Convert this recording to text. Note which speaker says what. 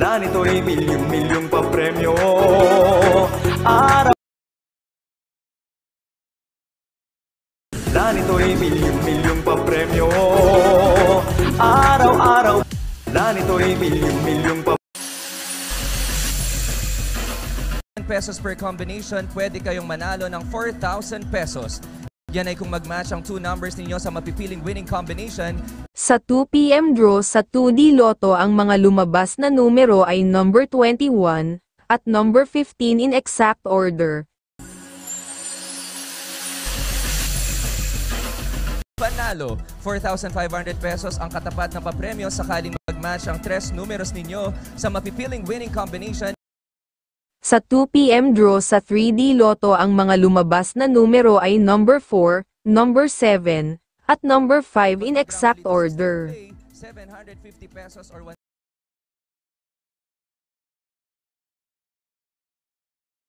Speaker 1: na nito'y milyong-milyong papremyo. Araw na nito'y milyong-milyong papremyo. Araw-araw na nito'y milyong-milyong papremyo.
Speaker 2: Pesos per combination, pwede kayong manalo ng 4,000 pesos. Yan ay kung mag-match ang 2 numbers ninyo sa mapipiling winning combination.
Speaker 3: Sa 2 PM draw sa 2D Lotto, ang mga lumabas na numero ay number 21 at number 15 in exact order.
Speaker 2: Panalo, 4,500 pesos ang katapat na papremyo sakaling mag-match ang 3 numeros ninyo sa mapipiling winning combination.
Speaker 3: Sa 2 PM draw sa 3D Lotto, ang mga lumabas na numero ay number 4, number 7, at number 5 in exact order.
Speaker 2: 750 pesos or